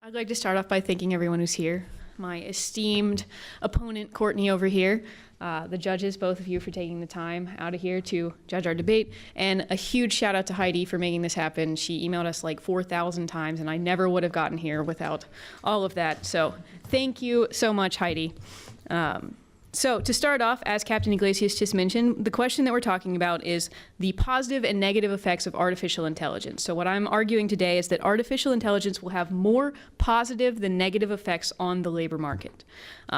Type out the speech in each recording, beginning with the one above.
I'd like to start off by thanking everyone who's here. My esteemed opponent, Courtney, over here, the judges, both of you, for taking the time out of here to judge our debate, and a huge shout out to Heidi for making this happen. She emailed us like 4,000 times, and I never would have gotten here without all of that. So thank you so much, Heidi. So to start off, as Captain Iglesias just mentioned, the question that we're talking about is the positive and negative effects of artificial intelligence. So what I'm arguing today is that artificial intelligence will have more positive than negative effects on the labor market.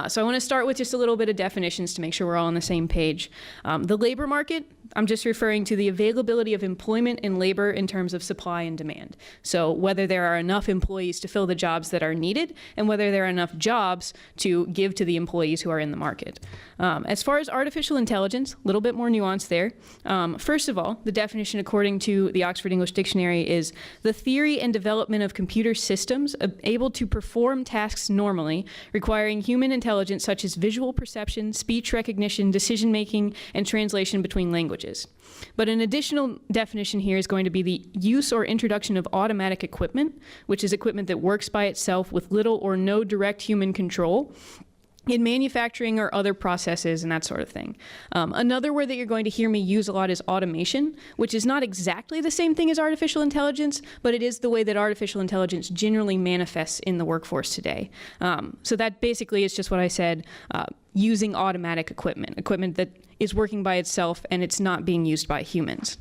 So I want to start with just a little bit of definitions to make sure we're all on the same page. The labor market, I'm just referring to the availability of employment and labor in terms of supply and demand. So whether there are enough employees to fill the jobs that are needed and whether there are enough jobs to give to the employees who are in the market. As far as artificial intelligence, a little bit more nuance there. First of all, the definition according to the Oxford English Dictionary is the theory and development of computer systems able to perform tasks normally, requiring human intelligence such as visual perception, speech recognition, decision-making, and translation between languages. But an additional definition here is going to be the use or introduction of automatic equipment, which is equipment that works by itself with little or no direct human control in manufacturing or other processes and that sort of thing. Another word that you're going to hear me use a lot is automation, which is not exactly the same thing as artificial intelligence, but it is the way that artificial intelligence generally manifests in the workforce today. So that basically is just what I said, using automatic equipment that is working by itself and it's not being used by humans.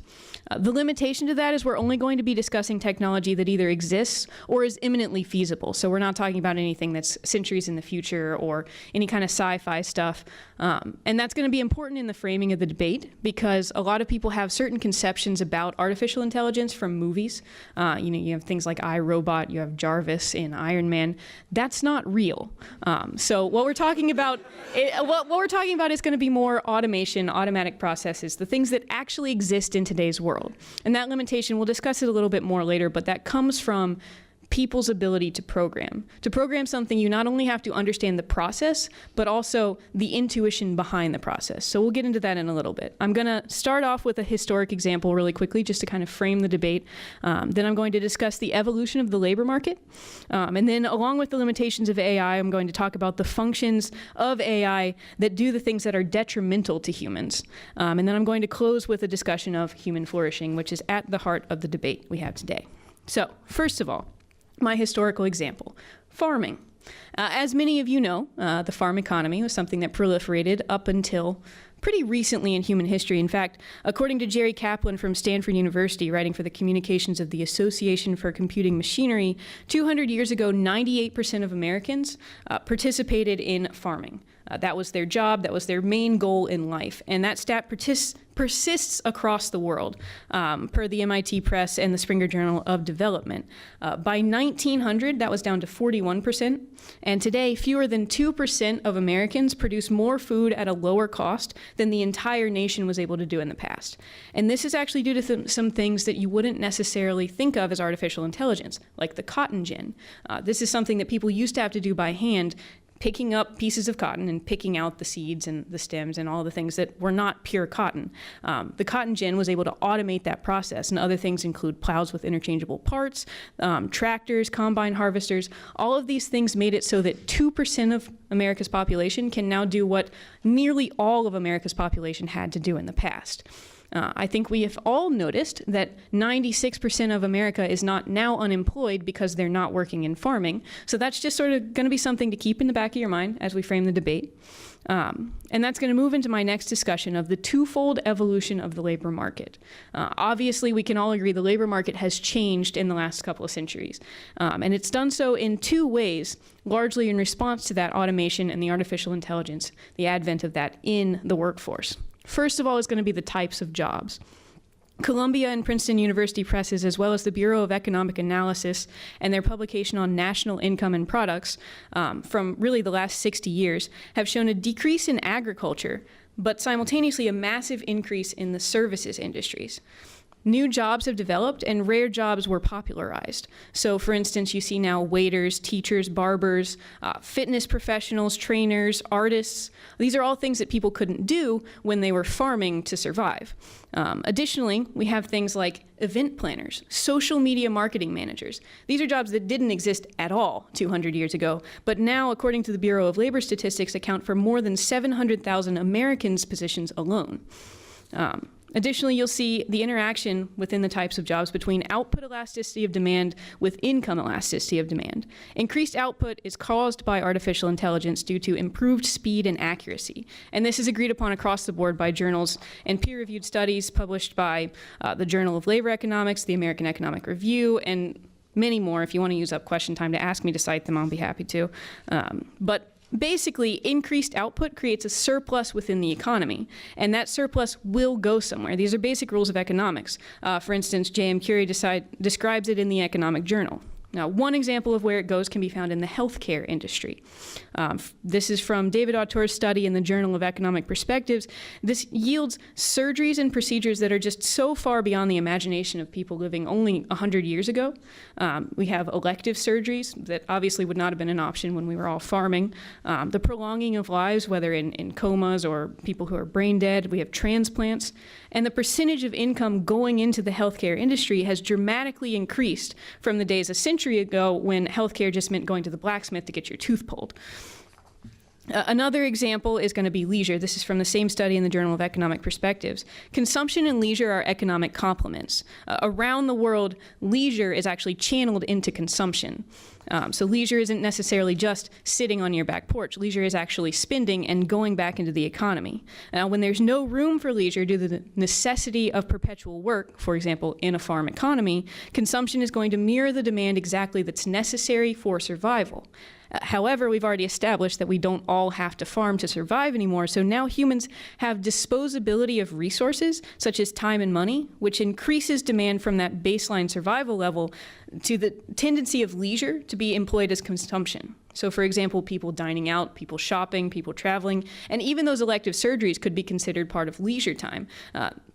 The limitation to that is we're only going to be discussing technology that either exists or is imminently feasible. So we're not talking about anything that's centuries in the future or any kind of sci-fi stuff. And that's going to be important in the framing of the debate because a lot of people have certain conceptions about artificial intelligence from movies. You have things like iRobot, you have Jarvis in Iron Man. That's not real. So what we're talking about, what we're talking about is going to be more automation, automatic processes, the things that actually exist in today's world. And that limitation, we'll discuss it a little bit more later, but that comes from people's ability to program. To program something, you not only have to understand the process, but also the intuition behind the process. So we'll get into that in a little bit. I'm going to start off with a historic example really quickly, just to kind of frame the debate. Then I'm going to discuss the evolution of the labor market. And then along with the limitations of AI, I'm going to talk about the functions of AI that do the things that are detrimental to humans. And then I'm going to close with a discussion of human flourishing, which is at the heart of the debate we have today. So first of all, my historical example, farming. As many of you know, the farm economy was something that proliferated up until pretty recently in human history. In fact, according to Jerry Kaplan from Stanford University, writing for the Communications of the Association for Computing Machinery, 200 years ago, 98% of Americans participated in farming. That was their job, that was their main goal in life. And that stat persists across the world, per the MIT Press and the Springer Journal of Development. By 1900, that was down to 41%. And today, fewer than 2% of Americans produce more food at a lower cost than the entire nation was able to do in the past. And this is actually due to some things that you wouldn't necessarily think of as artificial intelligence, like the cotton gin. This is something that people used to have to do by hand, picking up pieces of cotton and picking out the seeds and the stems and all the things that were not pure cotton. The cotton gin was able to automate that process, and other things include plows with interchangeable parts, tractors, combine harvesters. All of these things made it so that 2% of America's population can now do what nearly all of America's population had to do in the past. I think we have all noticed that 96% of America is not now unemployed because they're not working in farming. So that's just sort of going to be something to keep in the back of your mind as we frame the debate. And that's going to move into my next discussion of the twofold evolution of the labor market. Obviously, we can all agree the labor market has changed in the last couple of centuries. And it's done so in two ways, largely in response to that automation and the artificial intelligence, the advent of that in the workforce. First of all is going to be the types of jobs. Columbia and Princeton University presses, as well as the Bureau of Economic Analysis and their publication on national income and products from really the last 60 years, have shown a decrease in agriculture, but simultaneously a massive increase in the services industries. new jobs have developed and rare jobs were popularized. So for instance, you see now waiters, teachers, barbers, fitness professionals, trainers, artists. These are all things that people couldn't do when they were farming to survive. Additionally, we have things like event planners, social media marketing managers. These are jobs that didn't exist at all 200 years ago, but now, according to the Bureau of Labor Statistics, account for more than 700,000 Americans' positions alone. Additionally, you'll see the interaction within the types of jobs between output elasticity of demand with income elasticity of demand. Increased output is caused by artificial intelligence due to improved speed and accuracy. And this is agreed upon across the board by journals and peer-reviewed studies published by the Journal of Labor Economics, the American Economic Review, and many more. If you want to use up question time to ask me to cite them, I'll be happy to. But basically, increased output creates a surplus within the economy, and that surplus will go somewhere. These are basic rules of economics. For instance, J.M. Curie describes it in the Economic Journal. Now, one example of where it goes can be found in the healthcare industry. This is from David Autor's study in the Journal of Economic Perspectives. This yields surgeries and procedures that are just so far beyond the imagination of people living only 100 years ago. We have elective surgeries that obviously would not have been an option when we were all farming. The prolonging of lives, whether in comas or people who are brain dead. We have transplants. And the percentage of income going into the healthcare industry has dramatically increased from the days a century ago when healthcare just meant going to the blacksmith to get your tooth pulled. Another example is going to be leisure. This is from the same study in the Journal of Economic Perspectives. Consumption and leisure are economic complements. Around the world, leisure is actually channeled into consumption. So leisure isn't necessarily just sitting on your back porch. Leisure is actually spending and going back into the economy. Now, when there's no room for leisure due to the necessity of perpetual work, for example, in a farm economy, consumption is going to mirror the demand exactly that's necessary for survival. However, we've already established that we don't all have to farm to survive anymore, so now humans have disposability of resources, such as time and money, which increases demand from that baseline survival level to the tendency of leisure to be employed as consumption. So for example, people dining out, people shopping, people traveling, and even those elective surgeries could be considered part of leisure time.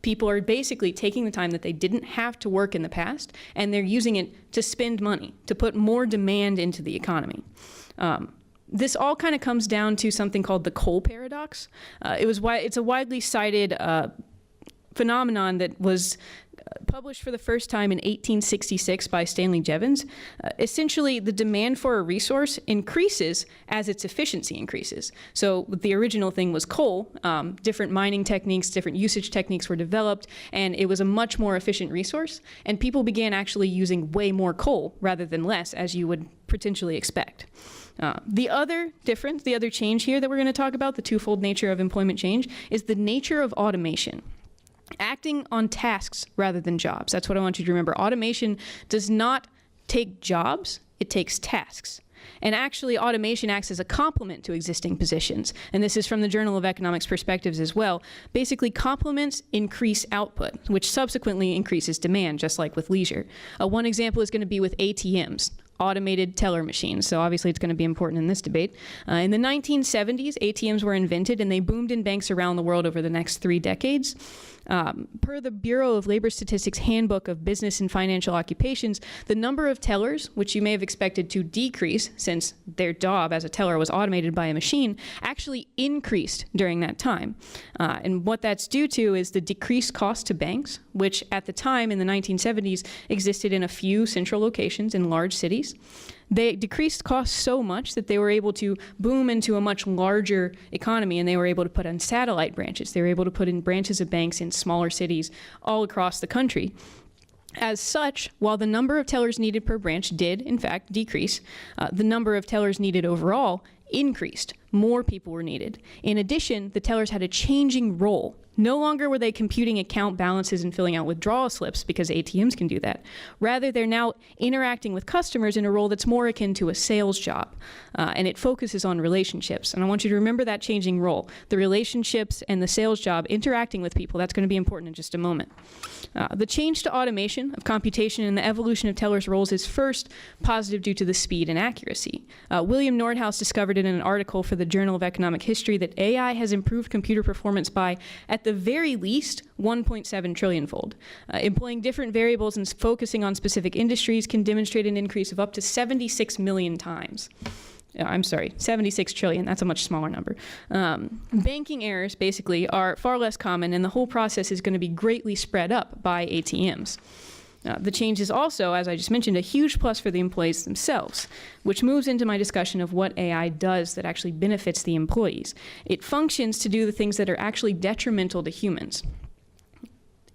People are basically taking the time that they didn't have to work in the past, and they're using it to spend money, to put more demand into the economy. This all kind of comes down to something called the coal paradox. It's a widely cited phenomenon that was published for the first time in 1866 by Stanley Jevons. Essentially, the demand for a resource increases as its efficiency increases. So the original thing was coal. Different mining techniques, different usage techniques were developed, and it was a much more efficient resource. And people began actually using way more coal rather than less, as you would potentially expect. The other difference, the other change here that we're going to talk about, the twofold nature of employment change, is the nature of automation. Acting on tasks rather than jobs. That's what I want you to remember. Automation does not take jobs, it takes tasks. And actually, automation acts as a complement to existing positions. And this is from the Journal of Economics Perspectives as well. Basically, complements increase output, which subsequently increases demand, just like with leisure. One example is going to be with ATMs. Automated teller machines. So obviously it's going to be important in this debate. In the 1970s, ATMs were invented and they boomed in banks around the world over the next 3 decades. Per the Bureau of Labor Statistics Handbook of Business and Financial Occupations, the number of tellers, which you may have expected to decrease since their job as a teller was automated by a machine, actually increased during that time. And what that's due to is the decreased cost to banks, which at the time in the 1970s existed in a few central locations in large cities. They decreased costs so much that they were able to boom into a much larger economy, and they were able to put in satellite branches. They were able to put in branches of banks in smaller cities all across the country. As such, while the number of tellers needed per branch did, in fact, decrease, the number of tellers needed overall increased. More people were needed. In addition, the tellers had a changing role. No longer were they computing account balances and filling out withdrawal slips because ATMs can do that. Rather, they're now interacting with customers in a role that's more akin to a sales job, and it focuses on relationships. And I want you to remember that changing role. The relationships and the sales job interacting with people, that's going to be important in just a moment. The change to automation of computation and the evolution of tellers' roles is first positive due to the speed and accuracy. William Nordhaus discovered reported in an article for the Journal of Economic History that AI has improved computer performance by, at the very least, 1.7 trillion-fold. Employing different variables and focusing on specific industries can demonstrate an increase of up to 76 million times. I'm sorry, 76 trillion, that's a much smaller number. Banking errors, basically, are far less common, and the whole process is going to be greatly sped up by ATMs. The change is also, as I just mentioned, a huge plus for the employees themselves, which moves into my discussion of what AI does that actually benefits the employees. It functions to do the things that are actually detrimental to humans.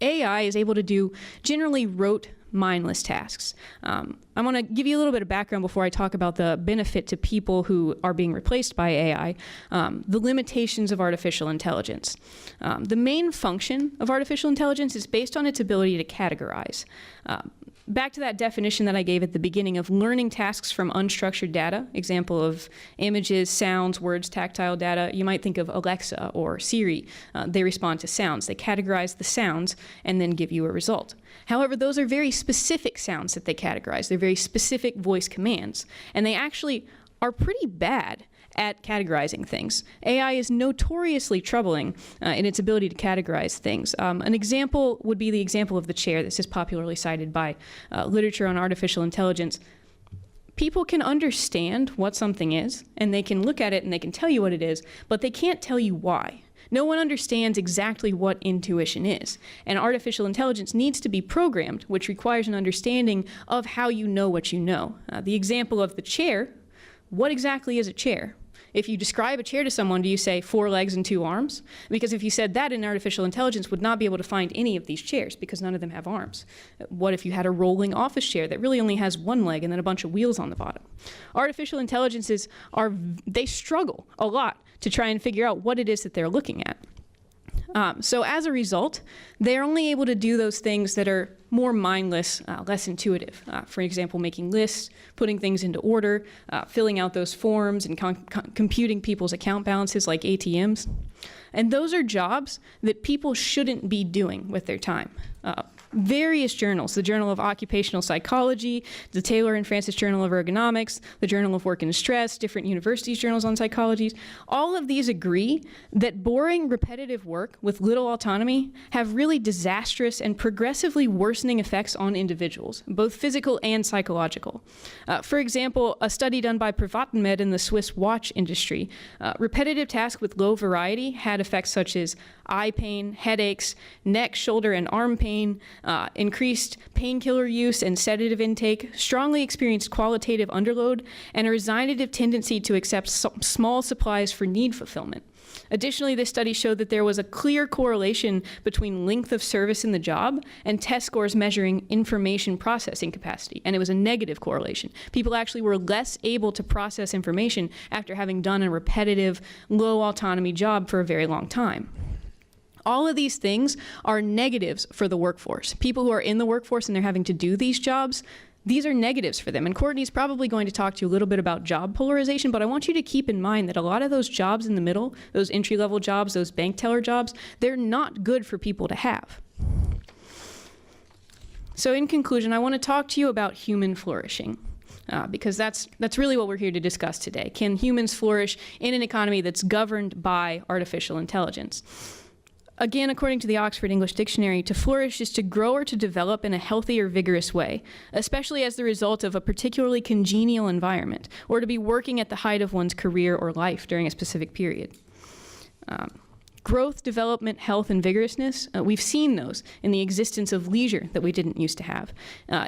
AI is able to do generally rote, mindless tasks. I want to give you a little bit of background before I talk about the benefit to people who are being replaced by AI, the limitations of artificial intelligence. The main function of artificial intelligence is based on its ability to categorize. Back to that definition that I gave at the beginning of learning tasks from unstructured data, example of images, sounds, words, tactile data, you might think of Alexa or Siri. They respond to sounds. They categorize the sounds and then give you a result. However, those are very specific sounds that they categorize. They're very specific voice commands, and they actually are pretty bad at categorizing things. AI is notoriously troubling in its ability to categorize things. An example would be the example of the chair. This is popularly cited by literature on artificial intelligence. People can understand what something is, and they can look at it and they can tell you what it is, but they can't tell you why. No one understands exactly what intuition is, and artificial intelligence needs to be programmed, which requires an understanding of how you know what you know. The example of the chair, what exactly is a chair? If you describe a chair to someone, do you say 4 legs and 2 arms? Because if you said that, an artificial intelligence would not be able to find any of these chairs because none of them have arms. What if you had a rolling office chair that really only has 1 leg and then a bunch of wheels on the bottom? Artificial intelligences they struggle a lot to try and figure out what it is that they're looking at. So as a result, they're only able to do those things that are more mindless, less intuitive. For example, making lists, putting things into order, filling out those forms, and computing people's account balances like ATMs. And those are jobs that people shouldn't be doing with their time. Various journals, the Journal of Occupational Psychology, the Taylor and Francis Journal of Ergonomics, the Journal of Work and Stress, different universities' journals on psychology, all of these agree that boring, repetitive work with little autonomy have really disastrous and progressively worsening effects on individuals, both physical and psychological. For example, a study done by Privatmed in the Swiss watch industry, repetitive tasks with low variety had effects such as eye pain, headaches, neck, shoulder, and arm pain, increased painkiller use and sedative intake, strongly experienced qualitative underload, and a resignative tendency to accept small supplies for need fulfillment. Additionally, this study showed that there was a clear correlation between length of service in the job and test scores measuring information processing capacity, and it was a negative correlation. People actually were less able to process information after having done a repetitive, low autonomy job for a very long time. All of these things are negatives for the workforce. People who are in the workforce and they're having to do these jobs, these are negatives for them. And Courtney's probably going to talk to you a little bit about job polarization, but I want you to keep in mind that a lot of those jobs in the middle, those entry-level jobs, those bank teller jobs, they're not good for people to have. So in conclusion, I want to talk to you about human flourishing. Because that's really what we're here to discuss today. Can humans flourish in an economy that's governed by artificial intelligence? Again, according to the Oxford English Dictionary, to flourish is to grow or to develop in a healthy or vigorous way, especially as the result of a particularly congenial environment, or to be working at the height of one's career or life during a specific period. Growth, development, health, and vigorousness, we've seen those in the existence of leisure that we didn't used to have.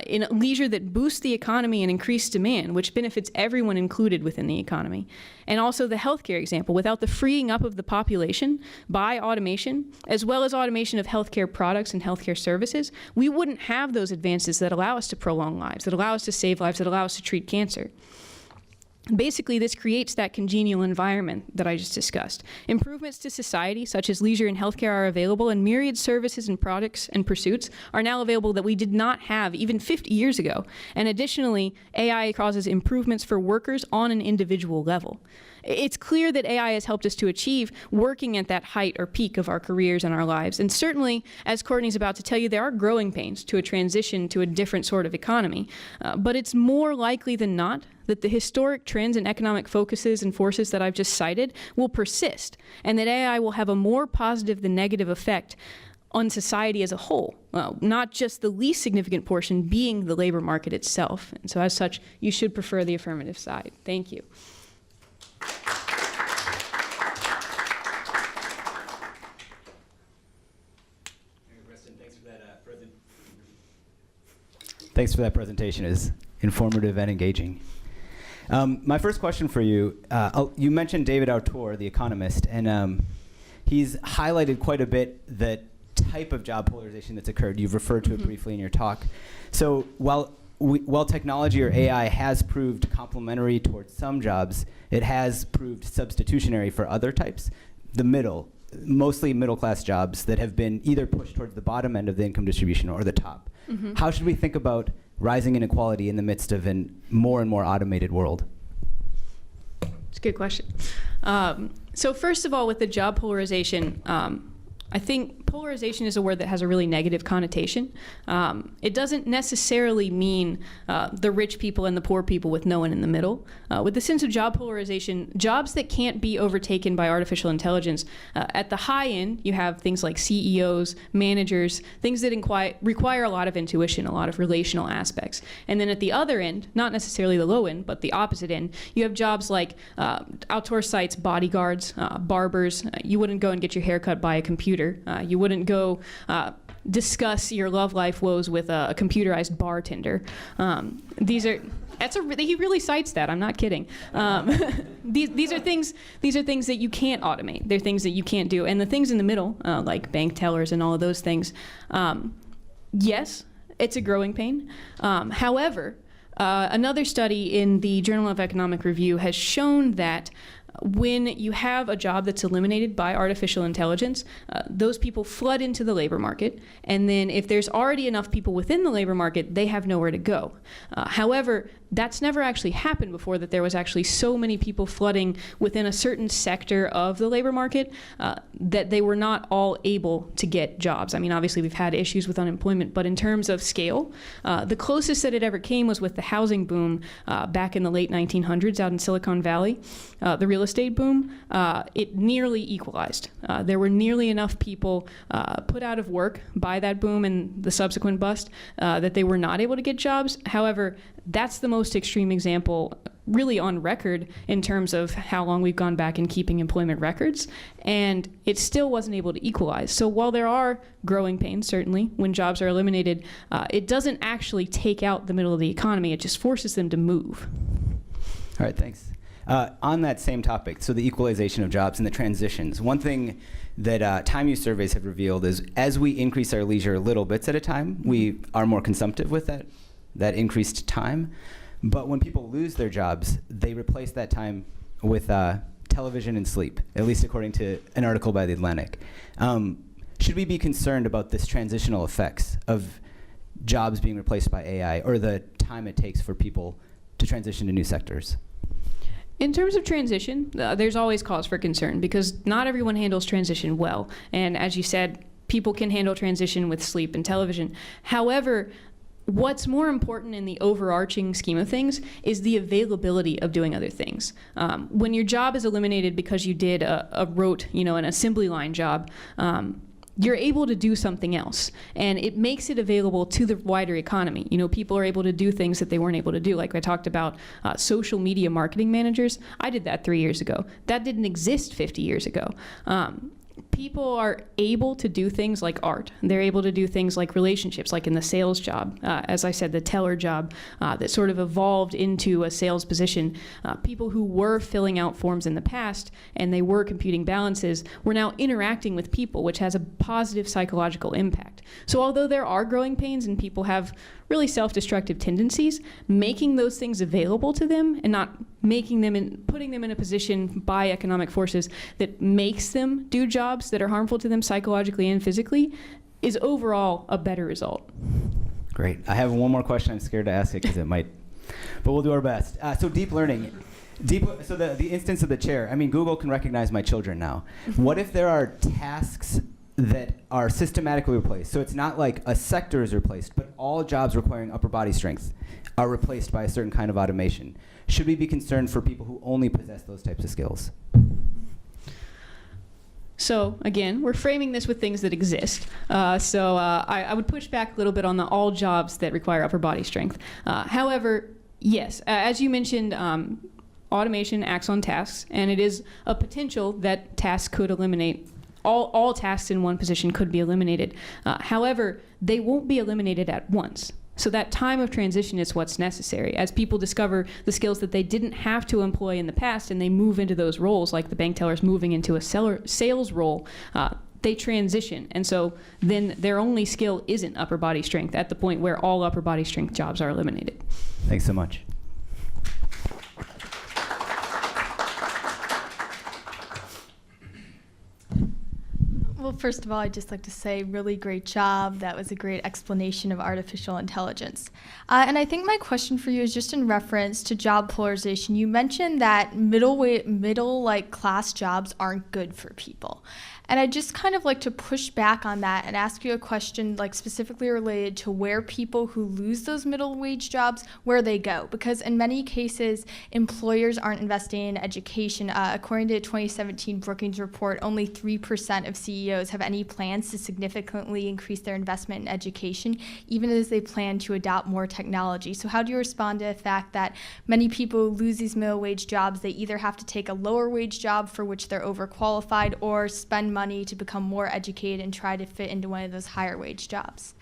In leisure that boosts the economy and increased demand, which benefits everyone included within the economy. And also the healthcare example, without the freeing up of the population by automation, as well as automation of healthcare products and healthcare services, we wouldn't have those advances that allow us to prolong lives, that allow us to save lives, that allow us to treat cancer. Basically, this creates that congenial environment that I just discussed. Improvements to society, such as leisure and healthcare, are available, and myriad services and products and pursuits are now available that we did not have even 50 years ago. And additionally, AI causes improvements for workers on an individual level. It's clear that AI has helped us to achieve working at that height or peak of our careers and our lives. And certainly, as Courtney's about to tell you, there are growing pains to a transition to a different sort of economy. But it's more likely than not that the historic trends and economic focuses and forces that I've just cited will persist, and that AI will have a more positive than negative effect on society as a whole, not just the least significant portion being the labor market itself. And so as such, you should prefer the affirmative side. Thank you. Preston, thanks for that presentation. It is informative and engaging. My first question for you, you mentioned David Autor, the economist, and he's highlighted quite a bit that type of job polarization that's occurred. You've referred to it briefly in your talk. So while technology or AI has proved complementary towards some jobs, it has proved substitutionary for other types, mostly middle-class jobs that have been either pushed towards the bottom end of the income distribution or the top. How should we think about rising inequality in the midst of a more and more automated world? It's a good question. So first of all, with the job polarization, I think polarization is a word that has a really negative connotation. It doesn't necessarily mean the rich people and the poor people with no one in the middle. With the sense of job polarization, jobs that can't be overtaken by artificial intelligence, at the high end, you have things like CEOs, managers, things that require a lot of intuition, a lot of relational aspects. And then at the other end, not necessarily the low end, but the opposite end, you have jobs like outdoor sites, bodyguards, barbers. You wouldn't go and get your hair cut by a computer. You wouldn't go discuss your love life woes with a computerized bartender. He really cites that. I'm not kidding. These are things that you can't automate. They're things that you can't do. And the things in the middle, like bank tellers and all of those things, yes, it's a growing pain. However, another study in the Journal of Economic Review has shown that when you have a job that's eliminated by artificial intelligence, those people flood into the labor market, and then if there's already enough people within the labor market, they have nowhere to go. However, that's never actually happened before, that there was actually so many people flooding within a certain sector of the labor market that they were not all able to get jobs. I mean, obviously we've had issues with unemployment, but in terms of scale, the closest that it ever came was with the housing boom back in the late 1900s out in Silicon Valley. The real estate boom, it nearly equalized. There were nearly enough people put out of work by that boom and the subsequent bust that they were not able to get jobs. However, that's the most extreme example really on record in terms of how long we've gone back in keeping employment records, and it still wasn't able to equalize. So while there are growing pains, certainly, when jobs are eliminated, it doesn't actually take out the middle of the economy, it just forces them to move. All right, thanks. On that same topic, so the equalization of jobs and the transitions, one thing that time use surveys have revealed is as we increase our leisure little bits at a time, we are more consumptive with that increased time. But when people lose their jobs, they replace that time with television and sleep, at least according to an article by The Atlantic. Should we be concerned about this transitional effects of jobs being replaced by AI, or the time it takes for people to transition to new sectors? In terms of transition, there's always cause for concern because not everyone handles transition well. And as you said, people can handle transition with sleep and television. However, what's more important in the overarching scheme of things is the availability of doing other things. When your job is eliminated because you did a rote, an assembly line job, you're able to do something else, and it makes it available to the wider economy. People are able to do things that they weren't able to do. Like I talked about social media marketing managers. I did that 3 years ago. That didn't exist 50 years ago. People are able to do things like art. They're able to do things like relationships, like in the sales job. As I said, the teller job that sort of evolved into a sales position. People who were filling out forms in the past and they were computing balances were now interacting with people, which has a positive psychological impact. So although there are growing pains and people have really self-destructive tendencies, making those things available to them and not making them putting them in a position by economic forces that makes them do jobs that are harmful to them psychologically and physically is overall a better result. Great. I have one more question. I'm scared to ask it because it might, but we'll do our best. So deep learning. So the instance of the chair, Google can recognize my children now. What if there are tasks that are systematically replaced? So it's not like a sector is replaced, but all jobs requiring upper body strength are replaced by a certain kind of automation. should we be concerned for people who only possess those types of skills? So again, we're framing this with things that exist. I would push back a little bit on the all jobs that require upper body strength. However, yes, as you mentioned, automation acts on tasks, and it is a potential that tasks could eliminate. All tasks in one position could be eliminated. However, they won't be eliminated at once. So that time of transition is what's necessary. As people discover the skills that they didn't have to employ in the past and they move into those roles, like the bank tellers moving into a sales role, they transition. And so then their only skill isn't upper body strength at the point where all upper body strength jobs are eliminated. Thanks so much. Well, first of all, I'd just like to say really great job. That was a great explanation of artificial intelligence. And I think my question for you is just in reference to job polarization. You mentioned that middle class jobs aren't good for people. And I'd just kind of like to push back on that and ask you a question like specifically related to where people who lose those middle wage jobs, where they go. Because in many cases, employers aren't investing in education. According to a 2017 Brookings report, only 3% of CEOs have any plans to significantly increase their investment in education, even as they plan to adopt more technology. So how do you respond to the fact that many people who lose these middle wage jobs, they either have to take a lower wage job for which they're overqualified or spend money to become more educated and try to fit into one of those higher wage jobs?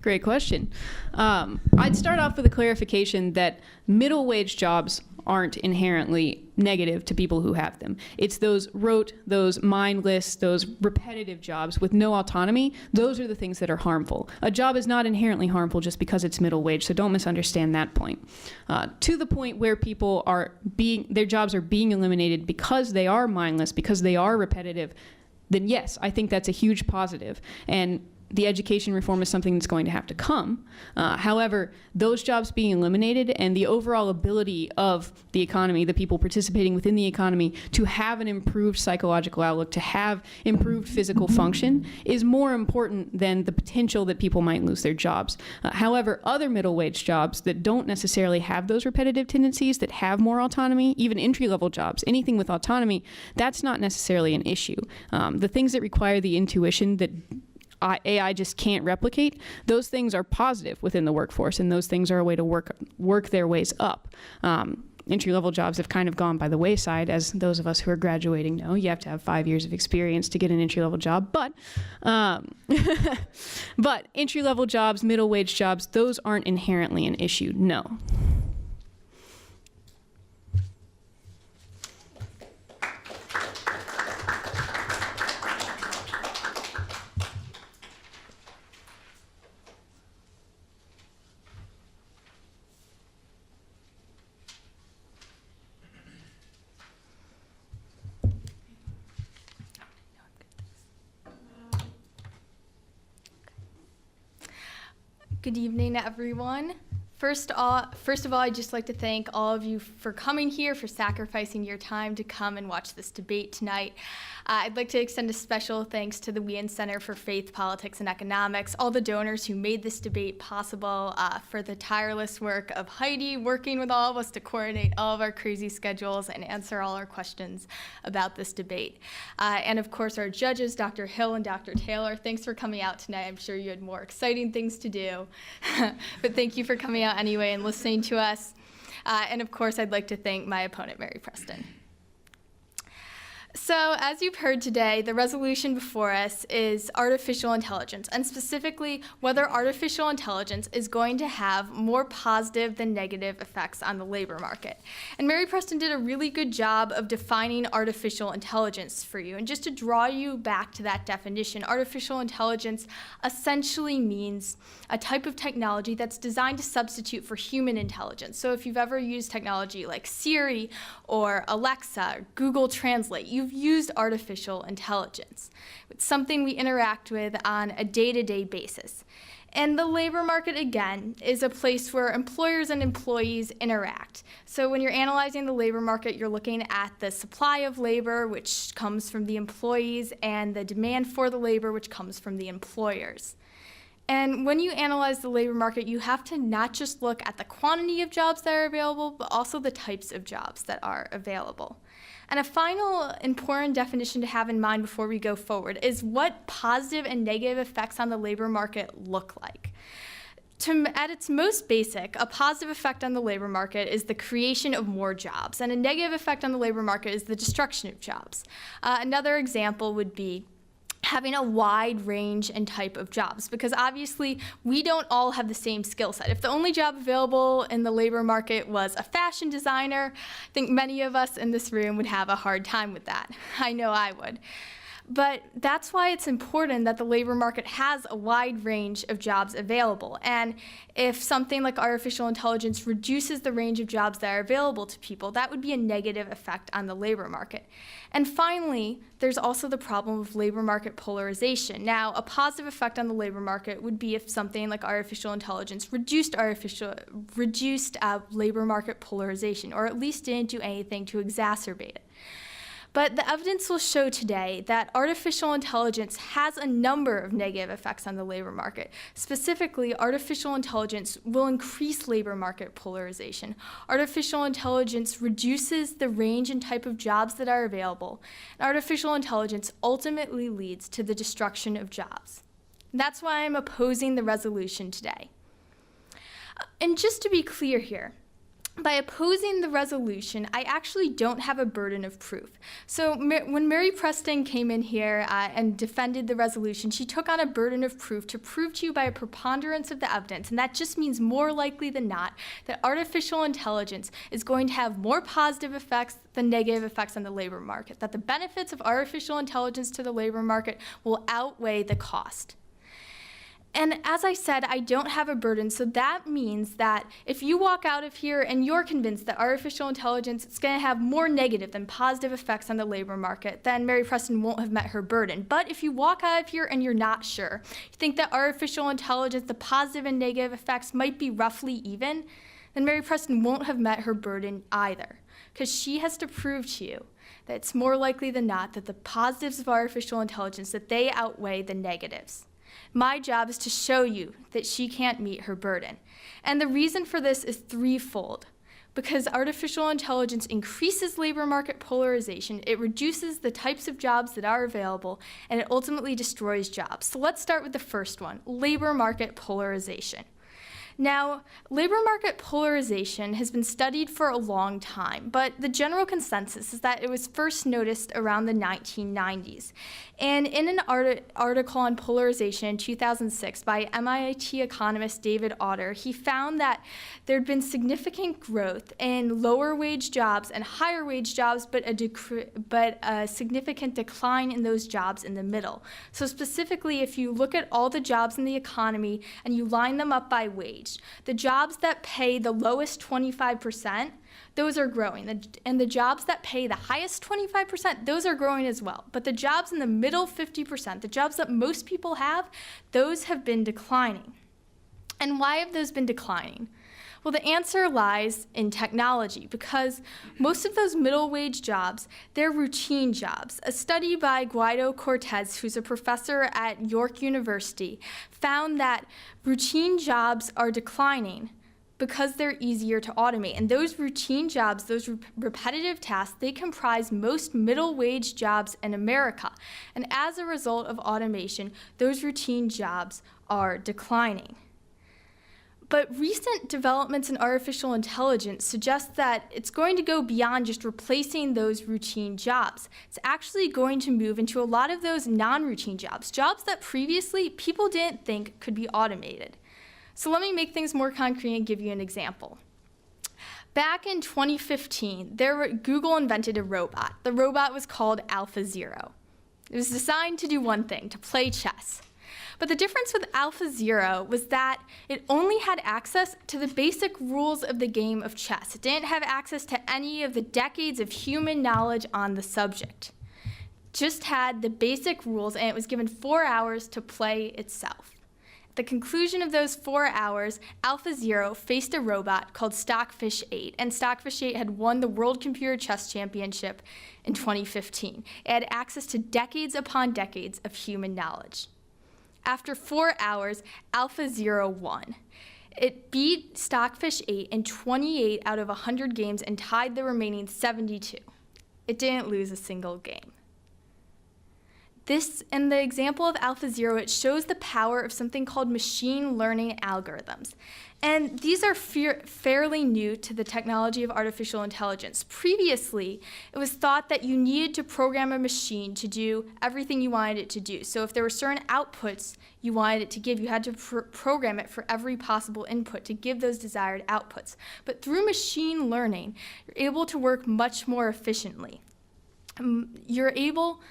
Great question. I'd start off with a clarification that middle wage jobs aren't inherently negative to people who have them. It's those rote, those mindless, those repetitive jobs with no autonomy. Those are the things that are harmful. A job is not inherently harmful just because it's middle wage, so don't misunderstand that point. To the point where people their jobs are being eliminated because they are mindless, because they are repetitive, then yes, I think that's a huge positive. And the education reform is something that's going to have to come. However, those jobs being eliminated and the overall ability of the economy, the people participating within the economy, to have an improved psychological outlook, to have improved physical function, is more important than the potential that people might lose their jobs. However, other middle wage jobs that don't necessarily have those repetitive tendencies, that have more autonomy, even entry-level jobs, anything with autonomy, that's not necessarily an issue. The things that require the intuition that AI just can't replicate, those things are positive within the workforce, and those things are a way to work their ways up. Entry-level jobs have kind of gone by the wayside, as those of us who are graduating know. You have to have 5 years of experience to get an entry-level job, but entry-level jobs, middle wage jobs, those aren't inherently an issue, no. Good evening, everyone. First of all, I'd just like to thank all of you for coming here, for sacrificing your time to come and watch this debate tonight. I'd like to extend a special thanks to the Wheaton Center for Faith, Politics, and Economics, all the donors who made this debate possible, for the tireless work of Heidi, working with all of us to coordinate all of our crazy schedules and answer all our questions about this debate. And of course, our judges, Dr. Hill and Dr. Taylor, thanks for coming out tonight. I'm sure you had more exciting things to do, but thank you for coming out anyway and listening to us. And of course, I'd like to thank my opponent, Mary Preston. So, as you've heard today, the resolution before us is artificial intelligence, and specifically whether artificial intelligence is going to have more positive than negative effects on the labor market. And Mary Preston did a really good job of defining artificial intelligence for you. And just to draw you back to that definition, artificial intelligence essentially means a type of technology that's designed to substitute for human intelligence. So if you've ever used technology like Siri or Alexa, or Google Translate, you've used artificial intelligence. It's something we interact with on a day-to-day basis. And the labor market, again, is a place where employers and employees interact. So when you're analyzing the labor market, you're looking at the supply of labor, which comes from the employees, and the demand for the labor, which comes from the employers. And when you analyze the labor market, you have to not just look at the quantity of jobs that are available, but also the types of jobs that are available. And a final important definition to have in mind before we go forward is what positive and negative effects on the labor market look like. At its most basic, a positive effect on the labor market is the creation of more jobs, and a negative effect on the labor market is the destruction of jobs. Another example would be having a wide range and type of jobs, because obviously we don't all have the same skill set. If the only job available in the labor market was a fashion designer, I think many of us in this room would have a hard time with that. I know I would. But that's why it's important that the labor market has a wide range of jobs available. And if something like artificial intelligence reduces the range of jobs that are available to people, that would be a negative effect on the labor market. And finally, there's also the problem of labor market polarization. Now, a positive effect on the labor market would be if something like artificial intelligence reduced labor market polarization, or at least didn't do anything to exacerbate it. But the evidence will show today that artificial intelligence has a number of negative effects on the labor market. Specifically, artificial intelligence will increase labor market polarization. Artificial intelligence reduces the range and type of jobs that are available. And artificial intelligence ultimately leads to the destruction of jobs. That's why I'm opposing the resolution today. And just to be clear here, by opposing the resolution, I actually don't have a burden of proof. So when Mary Preston came in here and defended the resolution, she took on a burden of proof to prove to you by a preponderance of the evidence, and that just means more likely than not that artificial intelligence is going to have more positive effects than negative effects on the labor market, that the benefits of artificial intelligence to the labor market will outweigh the cost. And as I said, I don't have a burden, so that means that if you walk out of here and you're convinced that artificial intelligence is going to have more negative than positive effects on the labor market, then Mary Preston won't have met her burden. But if you walk out of here and you're not sure, you think that artificial intelligence, the positive and negative effects might be roughly even, then Mary Preston won't have met her burden either, because she has to prove to you that it's more likely than not that the positives of artificial intelligence, that they outweigh the negatives. My job is to show you that she can't meet her burden. And the reason for this is threefold. Because artificial intelligence increases labor market polarization, it reduces the types of jobs that are available, and it ultimately destroys jobs. So let's start with the first one, labor market polarization. Now, labor market polarization has been studied for a long time, but the general consensus is that it was first noticed around the 1990s. And in an article on polarization in 2006 by MIT economist David Autor, he found that there had been significant growth in lower wage jobs and higher wage jobs, but a significant decline in those jobs in the middle. So specifically, if you look at all the jobs in the economy and you line them up by wage, the jobs that pay the lowest 25%, those are growing. And the jobs that pay the highest 25%, those are growing as well. But the jobs in the middle 50%, the jobs that most people have, those have been declining. And why have those been declining? Well, the answer lies in technology, because most of those middle wage jobs, they're routine jobs. A study by Guido Cortez, who's a professor at York University, found that routine jobs are declining because they're easier to automate. And those routine jobs, those repetitive tasks, they comprise most middle wage jobs in America. And as a result of automation, those routine jobs are declining. But recent developments in artificial intelligence suggest that it's going to go beyond just replacing those routine jobs. It's actually going to move into a lot of those non-routine jobs, jobs that previously people didn't think could be automated. So let me make things more concrete and give you an example. Back in 2015, Google invented a robot. The robot was called AlphaZero. It was designed to do one thing, to play chess. But the difference with AlphaZero was that it only had access to the basic rules of the game of chess. It didn't have access to any of the decades of human knowledge on the subject. It just had the basic rules, and it was given 4 hours to play itself. At the conclusion of those 4 hours, AlphaZero faced a robot called Stockfish 8, and Stockfish 8 had won the World Computer Chess Championship in 2015. It had access to decades upon decades of human knowledge. After 4 hours, AlphaZero won. It beat Stockfish 8 in 28 out of 100 games and tied the remaining 72. It didn't lose a single game. This, in the example of AlphaZero, it shows the power of something called machine learning algorithms. And these are fairly new to the technology of artificial intelligence. Previously, it was thought that you needed to program a machine to do everything you wanted it to do. So if there were certain outputs you wanted it to give, you had to program it for every possible input to give those desired outputs. But through machine learning, you're able to work much more efficiently. You're able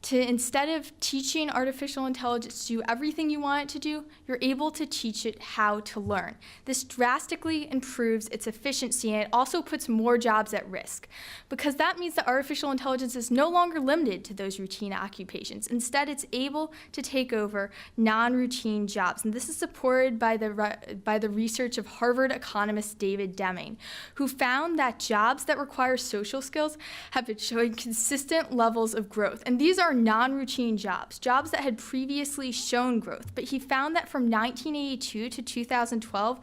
to, instead of teaching artificial intelligence to do everything you want it to do, you're able to teach it how to learn. This drastically improves its efficiency, and it also puts more jobs at risk, because that means that artificial intelligence is no longer limited to those routine occupations. Instead, it's able to take over non-routine jobs, and this is supported by the research of Harvard economist David Deming, who found that jobs that require social skills have been showing consistent levels of growth, and these are non-routine jobs that had previously shown growth. But he found that from 1982 to 2012,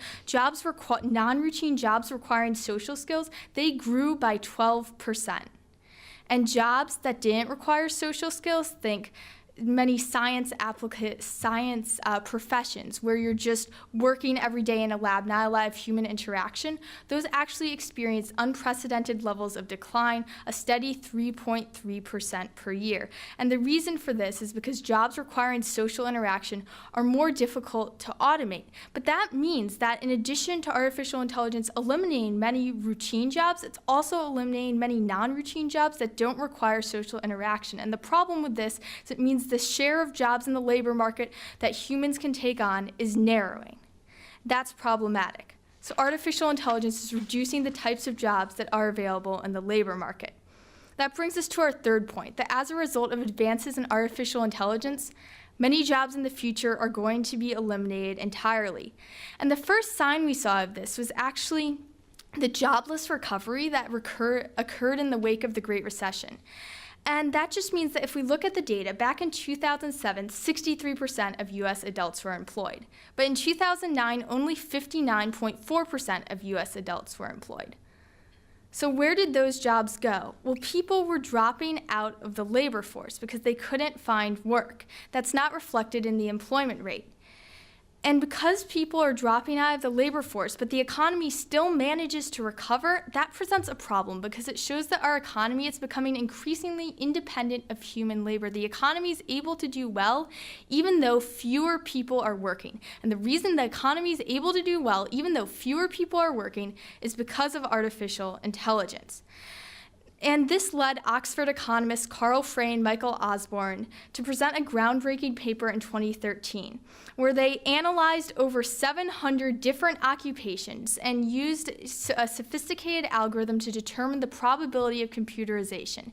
non-routine jobs requiring social skills, they grew by 12%. And jobs that didn't require social skills, think many science professions where you're just working every day in a lab, not a lot of human interaction, those actually experience unprecedented levels of decline, a steady 3.3% per year. And the reason for this is because jobs requiring social interaction are more difficult to automate. But that means that in addition to artificial intelligence eliminating many routine jobs, it's also eliminating many non-routine jobs that don't require social interaction. And the problem with this is it means the share of jobs in the labor market that humans can take on is narrowing. That's problematic. So artificial intelligence is reducing the types of jobs that are available in the labor market. That brings us to our third point, that as a result of advances in artificial intelligence, many jobs in the future are going to be eliminated entirely. And the first sign we saw of this was actually the jobless recovery that occurred in the wake of the Great Recession. And that just means that if we look at the data, back in 2007, 63% of US adults were employed. But in 2009, only 59.4% of US adults were employed. So where did those jobs go? Well, people were dropping out of the labor force because they couldn't find work. That's not reflected in the employment rate. And because people are dropping out of the labor force, but the economy still manages to recover, that presents a problem because it shows that our economy is becoming increasingly independent of human labor. The economy is able to do well even though fewer people are working. And the reason the economy is able to do well even though fewer people are working is because of artificial intelligence. And this led Oxford economists Carl Frey and Michael Osborne to present a groundbreaking paper in 2013, where they analyzed over 700 different occupations and used a sophisticated algorithm to determine the probability of computerization.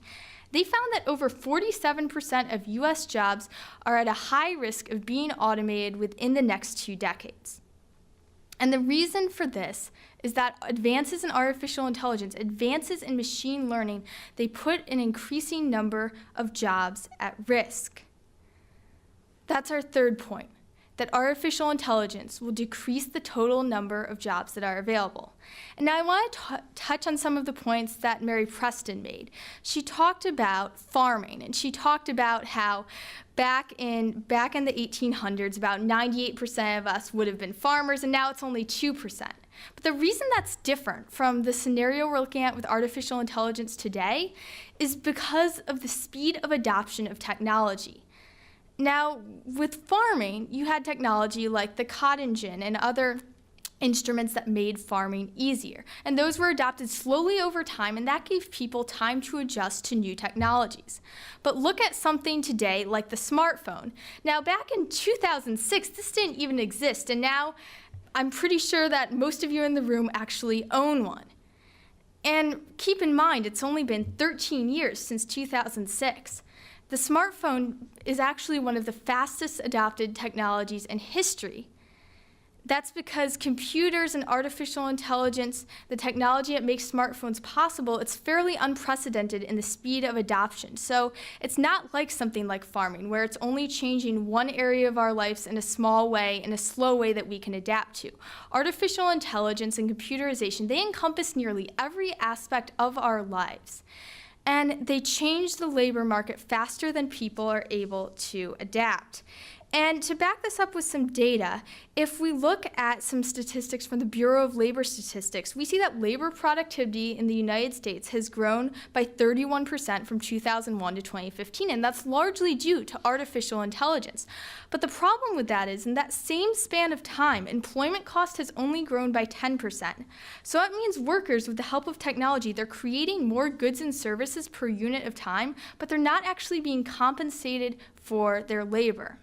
They found that over 47% of US jobs are at a high risk of being automated within the next 2 decades. And the reason for this is that advances in artificial intelligence, advances in machine learning, they put an increasing number of jobs at risk. That's our third point, that artificial intelligence will decrease the total number of jobs that are available. And now I want to touch on some of the points that Mary Preston made. She talked about farming, and she talked about how back in the 1800s, about 98% of us would have been farmers, and now it's only 2%. But the reason that's different from the scenario we're looking at with artificial intelligence today is because of the speed of adoption of technology. Now, with farming, you had technology like the cotton gin and other instruments that made farming easier. And those were adopted slowly over time, and that gave people time to adjust to new technologies. But look at something today like the smartphone. Now, back in 2006, this didn't even exist, and now I'm pretty sure that most of you in the room actually own one. And keep in mind, it's only been 13 years since 2006. The smartphone is actually one of the fastest adopted technologies in history. That's because computers and artificial intelligence, the technology that makes smartphones possible, it's fairly unprecedented in the speed of adoption. So it's not like something like farming, where it's only changing one area of our lives in a small way, in a slow way that we can adapt to. Artificial intelligence and computerization, they encompass nearly every aspect of our lives. And they change the labor market faster than people are able to adapt. And to back this up with some data, if we look at some statistics from the Bureau of Labor Statistics, we see that labor productivity in the United States has grown by 31% from 2001 to 2015, and that's largely due to artificial intelligence. But the problem with that is, in that same span of time, employment cost has only grown by 10%. So that means workers, with the help of technology, they're creating more goods and services per unit of time, but they're not actually being compensated for their labor.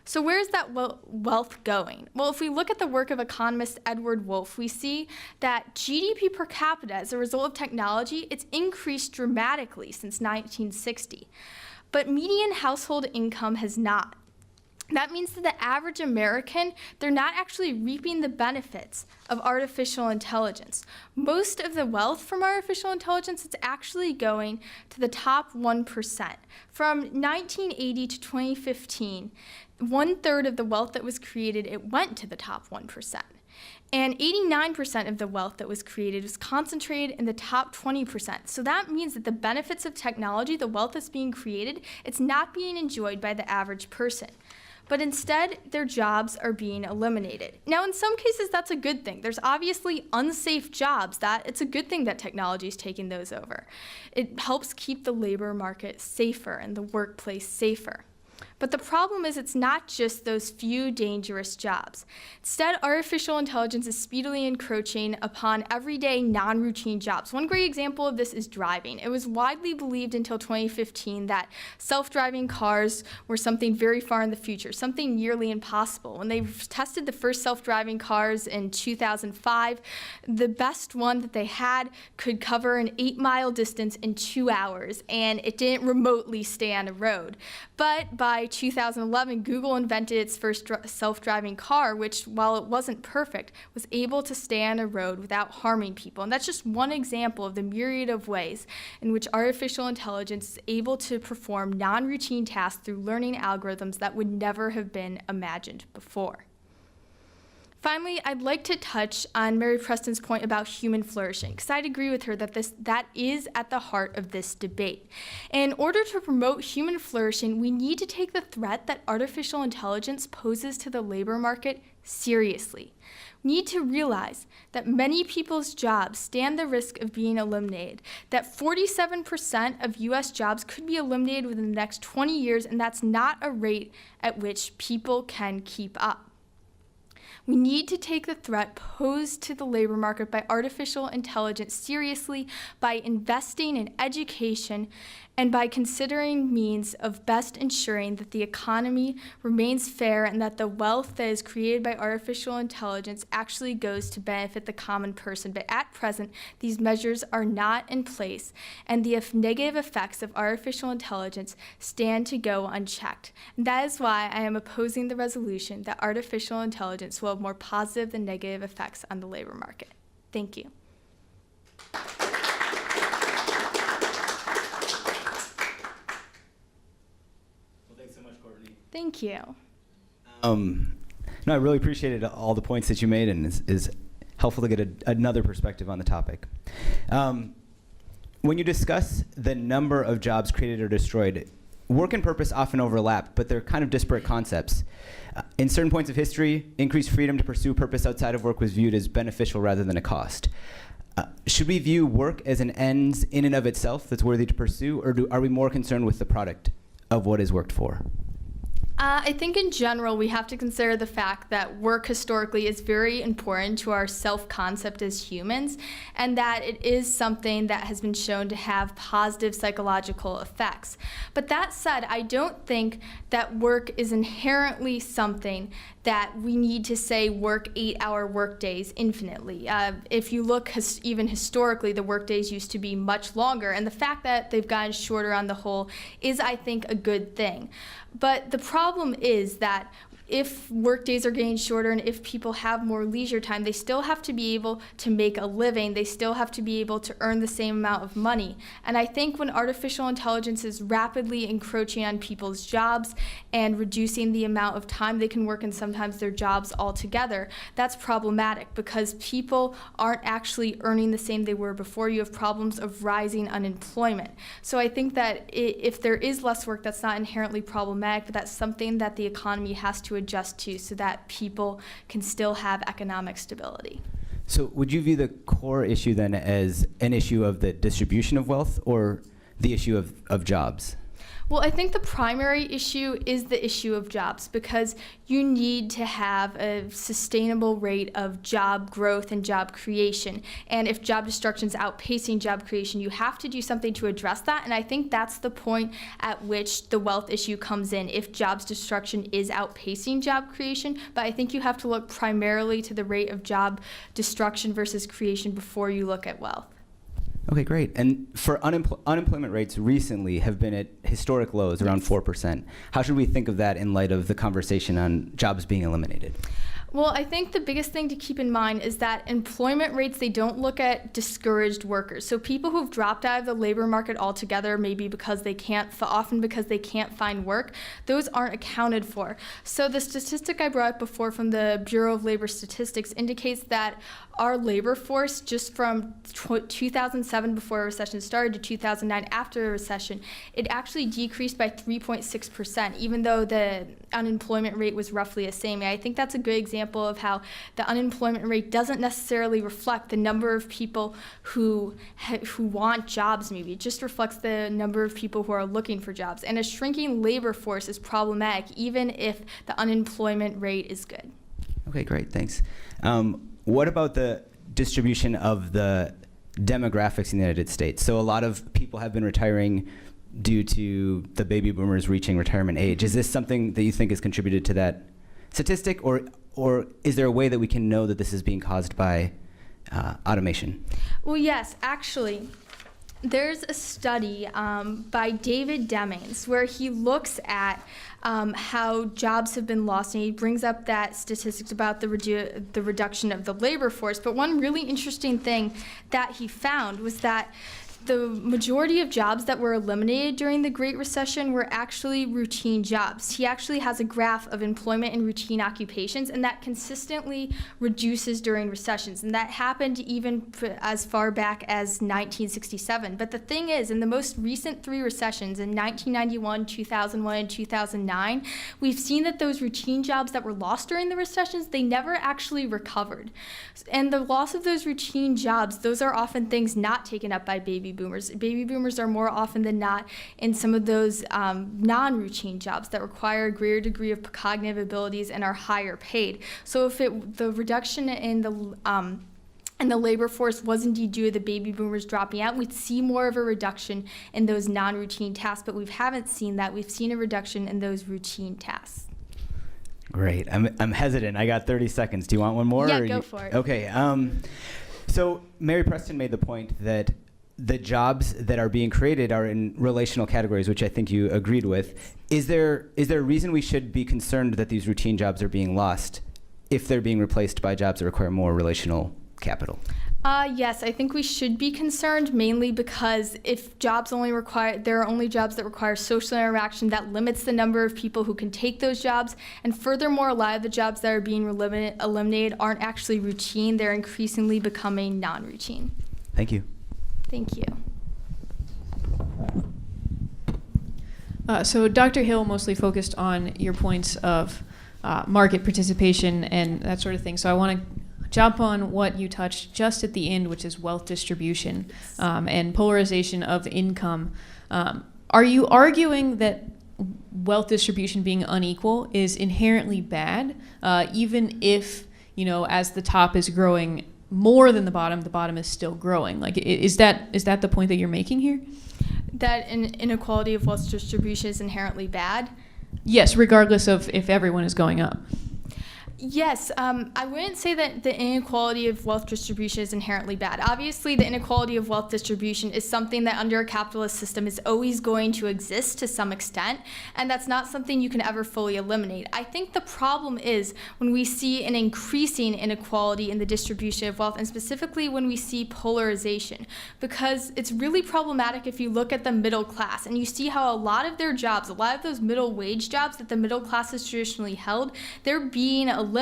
So where's that wealth going? Well, if we look at the work of economist Edward Wolff, we see that GDP per capita as a result of technology, it's increased dramatically since 1960. But median household income has not. That means that the average American, they're not actually reaping the benefits of artificial intelligence. Most of the wealth from artificial intelligence is actually going to the top 1%. From 1980 to 2015, 1/3 of the wealth that was created, it went to the top 1%. And 89% of the wealth that was created was concentrated in the top 20%. So that means that the benefits of technology, the wealth that's being created, it's not being enjoyed by the average person. But instead, their jobs are being eliminated. Now, in some cases, that's a good thing. There's obviously unsafe jobs that it's a good thing that technology is taking those over. It helps keep the labor market safer and the workplace safer. But the problem is it's not just those few dangerous jobs. Instead, artificial intelligence is speedily encroaching upon everyday non-routine jobs. One great example of this is driving. It was widely believed until 2015 that self-driving cars were something very far in the future, something nearly impossible. When they tested the first self-driving cars in 2005, the best one that they had could cover an 8-mile distance in 2 hours, and it didn't remotely stay on a road. But by 2011, Google invented its first self-driving car, which, while it wasn't perfect, was able to stay on a road without harming people. And that's just one example of the myriad of ways in which artificial intelligence is able to perform non-routine tasks through learning algorithms that would never have been imagined before. Finally, I'd like to touch on Mary Preston's point about human flourishing, because I'd agree with her that that is at the heart of this debate. In order to promote human flourishing, we need to take the threat that artificial intelligence poses to the labor market seriously. We need to realize that many people's jobs stand the risk of being eliminated, that 47% of US jobs could be eliminated within the next 20 years, and that's not a rate at which people can keep up. We need to take the threat posed to the labor market by artificial intelligence seriously by investing in education and by considering means of best ensuring that the economy remains fair and that the wealth that is created by artificial intelligence actually goes to benefit the common person. But at present, these measures are not in place, and the negative effects of artificial intelligence stand to go unchecked. And that is why I am opposing the resolution that artificial intelligence will have more positive than negative effects on the labor market. Thank you. Thank you. No, I really appreciated all the points that you made, and is helpful to get another perspective on the topic. When you discuss the number of jobs created or destroyed, work and purpose often overlap, but they're kind of disparate concepts. In certain points of history, increased freedom to pursue purpose outside of work was viewed as beneficial rather than a cost. Should we view work as an end in and of itself that's worthy to pursue, or are we more concerned with the product of what is worked for? I think in general we have to consider the fact that work historically is very important to our self-concept as humans, and that it is something that has been shown to have positive psychological effects. But that said, I don't think that work is inherently something that we need to say work 8-hour work days infinitely. If you look even historically, the work days used to be much longer, and the fact that they've gotten shorter on the whole is, I think, a good thing. But the problem is that if work days are getting shorter and if people have more leisure time, they still have to be able to make a living. They still have to be able to earn the same amount of money. And I think when artificial intelligence is rapidly encroaching on people's jobs and reducing the amount of time they can work and sometimes their jobs altogether, that's problematic because people aren't actually earning the same they were before. You have problems of rising unemployment. So I think that if there is less work, that's not inherently problematic, but that's something that the economy has to adjust to so that people can still have economic stability. So would you view the core issue then as an issue of the distribution of wealth or the issue of jobs? Well, I think the primary issue is the issue of jobs because you need to have a sustainable rate of job growth and job creation. And if job destruction is outpacing job creation, you have to do something to address that. And I think that's the point at which the wealth issue comes in, if jobs destruction is outpacing job creation. But I think you have to look primarily to the rate of job destruction versus creation before you look at wealth. Okay, great. And for unemployment rates recently have been at historic lows, around 4%. How should we think of that in light of the conversation on jobs being eliminated? Well, I think the biggest thing to keep in mind is that employment rates, they don't look at discouraged workers. So people who've dropped out of the labor market altogether, maybe because they can't, often because they can't find work, those aren't accounted for. So the statistic I brought up before from the Bureau of Labor Statistics indicates that our labor force, just from 2007 before a recession started to 2009 after a recession, it actually decreased by 3.6%, even though the unemployment rate was roughly the same. I think that's a good example of how the unemployment rate doesn't necessarily reflect the number of people who want jobs. Maybe it just reflects the number of people who are looking for jobs. And a shrinking labor force is problematic, even if the unemployment rate is good. Okay, great, thanks. What about the distribution of the demographics in the United States? So a lot of people have been retiring due to the baby boomers reaching retirement age. Is this something that you think has contributed to that statistic, or is there a way that we can know that this is being caused by automation? Well, yes, actually. There's a study by David Demings where he looks at how jobs have been lost, and he brings up that statistics about the reduction of the labor force. But one really interesting thing that he found was that the majority of jobs that were eliminated during the Great Recession were actually routine jobs. He actually has a graph of employment in routine occupations, and that consistently reduces during recessions. And that happened even as far back as 1967. But the thing is, in the most recent three recessions, in 1991, 2001, and 2009, we've seen that those routine jobs that were lost during the recessions, they never actually recovered. And the loss of those routine jobs, those are often things not taken up by baby boomers. Baby boomers are more often than not in some of those non-routine jobs that require a greater degree of cognitive abilities and are higher paid. So if the reduction in the labor force was indeed due to the baby boomers dropping out, we'd see more of a reduction in those non-routine tasks, but we haven't seen that. We've seen a reduction in those routine tasks. Great. I'm hesitant. I got 30 seconds. Do you want one more? Yeah, go for it. Okay. So Mary Preston made the point that the jobs that are being created are in relational categories, which I think you agreed with. Is there a reason we should be concerned that these routine jobs are being lost if they're being replaced by jobs that require more relational capital? Yes, I think we should be concerned, mainly because if there are only jobs that require social interaction, that limits the number of people who can take those jobs. And furthermore, a lot of the jobs that are being eliminated aren't actually routine. They're increasingly becoming non-routine. Thank you. Thank you. So Dr. Hill mostly focused on your points of market participation and that sort of thing. So I want to jump on what you touched just at the end, which is wealth distribution and polarization of income. Are you arguing that wealth distribution being unequal is inherently bad, even if, as the top is growing more than the bottom is still growing? Like, is that the point that you're making here? That inequality of wealth distribution is inherently bad? Yes, regardless of if everyone is going up. Yes, I wouldn't say that the inequality of wealth distribution is inherently bad. Obviously, the inequality of wealth distribution is something that under a capitalist system is always going to exist to some extent, and that's not something you can ever fully eliminate. I think the problem is when we see an increasing inequality in the distribution of wealth, and specifically when we see polarization, because it's really problematic if you look at the middle class and you see how a lot of their jobs, a lot of those middle wage jobs that the middle class has traditionally held, they're being eliminated.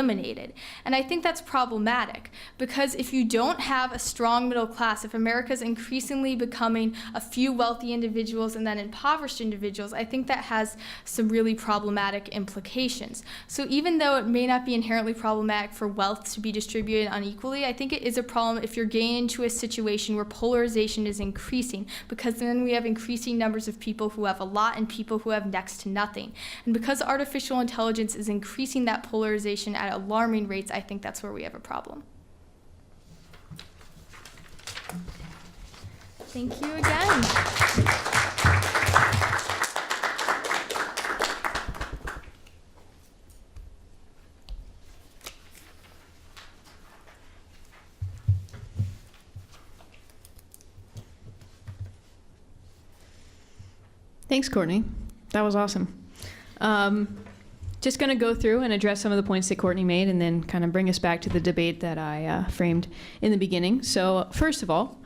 And I think that's problematic because if you don't have a strong middle class, if America's increasingly becoming a few wealthy individuals and then impoverished individuals, I think that has some really problematic implications. So even though it may not be inherently problematic for wealth to be distributed unequally, I think it is a problem if you're getting into a situation where polarization is increasing, because then we have increasing numbers of people who have a lot and people who have next to nothing. And because artificial intelligence is increasing that polarization at alarming rates, I think that's where we have a problem. Thank you again. Thanks, Courtney. That was awesome. Just going to go through and address some of the points that Courtney made and then kind of bring us back to the debate that I framed in the beginning. So first of all,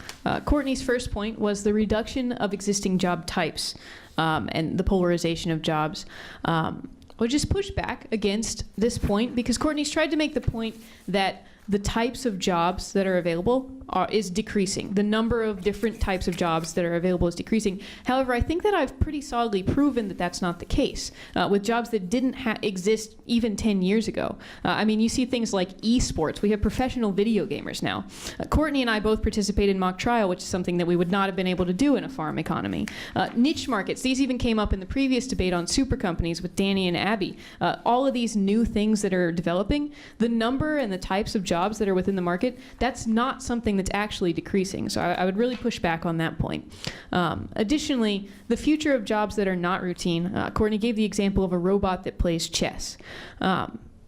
Courtney's first point was the reduction of existing job types and the polarization of jobs. We'll just push back against this point because Courtney's tried to make the point that the types of jobs that are available is decreasing. The number of different types of jobs that are available is decreasing. However, I think that I've pretty solidly proven that that's not the case with jobs that didn't exist even 10 years ago. I mean, you see things like esports. We have professional video gamers now. Courtney and I both participated in mock trial, which is something that we would not have been able to do in a farm economy. Niche markets, these even came up in the previous debate on super companies with Danny and Abby. All of these new things that are developing, the number and the types of jobs that are within the market, that's not something that's actually decreasing. So I would really push back on that point. Additionally, the future of jobs that are not routine, Courtney gave the example of a robot that plays chess.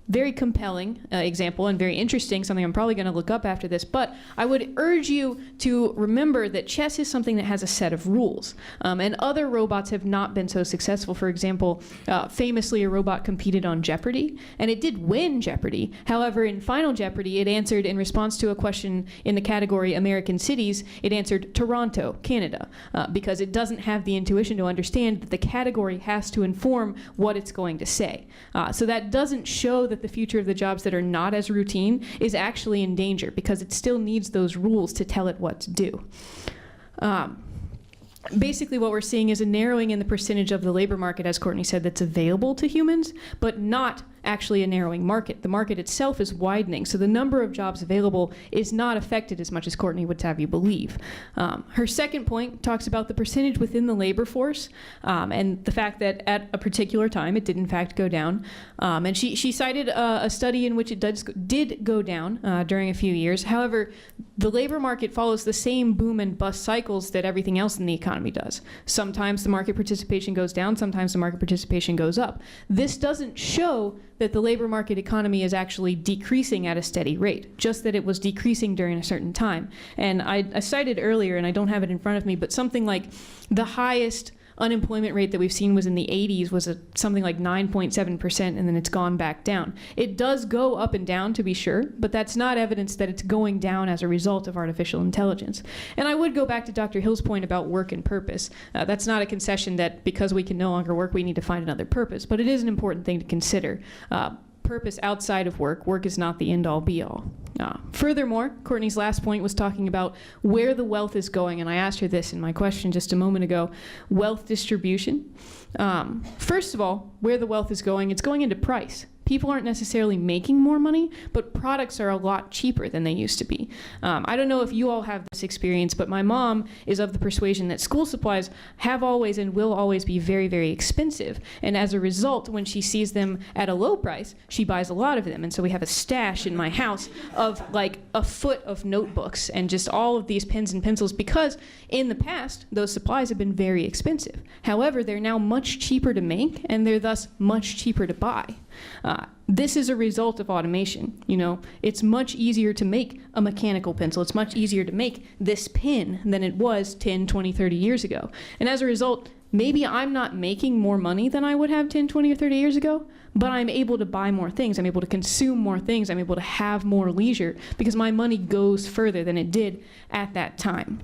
Very compelling example and very interesting, something I'm probably going to look up after this, but I would urge you to remember that chess is something that has a set of rules, and other robots have not been so successful. For example, famously a robot competed on Jeopardy, and it did win Jeopardy. However, in Final Jeopardy, it answered in response to a question in the category American cities, it answered Toronto, Canada, because it doesn't have the intuition to understand that the category has to inform what it's going to say. So that doesn't show that the future of the jobs that are not as routine is actually in danger because it still needs those rules to tell it what to do. Basically what we're seeing is a narrowing in the percentage of the labor market, as Courtney said, that's available to humans, but not actually a narrowing market. The market itself is widening, so the number of jobs available is not affected as much as Courtney would have you believe. Her second point talks about the percentage within the labor force and the fact that at a particular time it did in fact go down. And she cited a study in which it did go down during a few years. However, the labor market follows the same boom and bust cycles that everything else in the economy does. Sometimes the market participation goes down, sometimes the market participation goes up. This doesn't show that the labor market economy is actually decreasing at a steady rate, just that it was decreasing during a certain time. And I cited earlier, and I don't have it in front of me, but something like the highest unemployment rate that we've seen was in the 80s was something like 9.7%, and then it's gone back down. It does go up and down, to be sure, but that's not evidence that it's going down as a result of artificial intelligence. And I would go back to Dr. Hill's point about work and purpose. That's not a concession that because we can no longer work, we need to find another purpose, but it is an important thing to consider. Purpose outside of work. Work is not the end-all be-all. Furthermore, Courtney's last point was talking about where the wealth is going, and I asked her this in my question just a moment ago. Wealth distribution. First of all, where the wealth is going, it's going into price. People aren't necessarily making more money, but products are a lot cheaper than they used to be. I don't know if you all have this experience, but my mom is of the persuasion that school supplies have always and will always be very, very expensive. And as a result, when she sees them at a low price, she buys a lot of them. And so we have a stash in my house of like a foot of notebooks and just all of these pens and pencils because in the past, those supplies have been very expensive. However, they're now much cheaper to make and they're thus much cheaper to buy. This is a result of automation. You know, it's much easier to make a mechanical pencil. It's much easier to make this pen than it was 10, 20, 30 years ago. And as a result, maybe I'm not making more money than I would have 10, 20, or 30 years ago, but I'm able to buy more things. I'm able to consume more things. I'm able to have more leisure because my money goes further than it did at that time.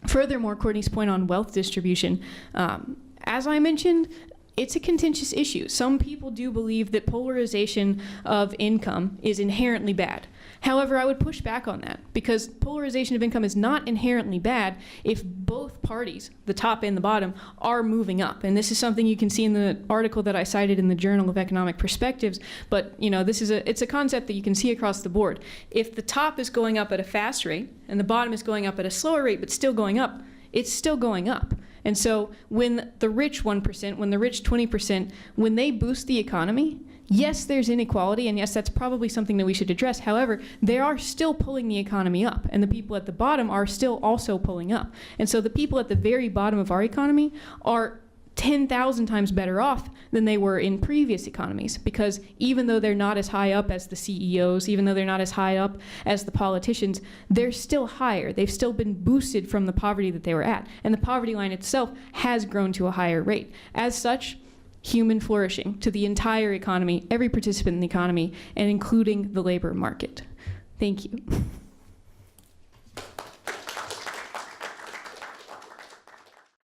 Furthermore, Courtney's point on wealth distribution, as I mentioned, it's a contentious issue. Some people do believe that polarization of income is inherently bad. However, I would push back on that because polarization of income is not inherently bad if both parties, the top and the bottom, are moving up. And this is something you can see in the article that I cited in the Journal of Economic Perspectives. But you know, it's a concept that you can see across the board. If the top is going up at a fast rate and the bottom is going up at a slower rate but still going up, it's still going up. And so when the rich 1%, when the rich 20%, when they boost the economy, yes, there's inequality, and yes, that's probably something that we should address. However, they are still pulling the economy up, and the people at the bottom are still also pulling up. And so the people at the very bottom of our economy are 10,000 times better off than they were in previous economies, because even though they're not as high up as the CEOs, even though they're not as high up as the politicians, they're still higher. They've still been boosted from the poverty that they were at, and the poverty line itself has grown to a higher rate. As such, human flourishing to the entire economy, every participant in the economy, and including the labor market. Thank you.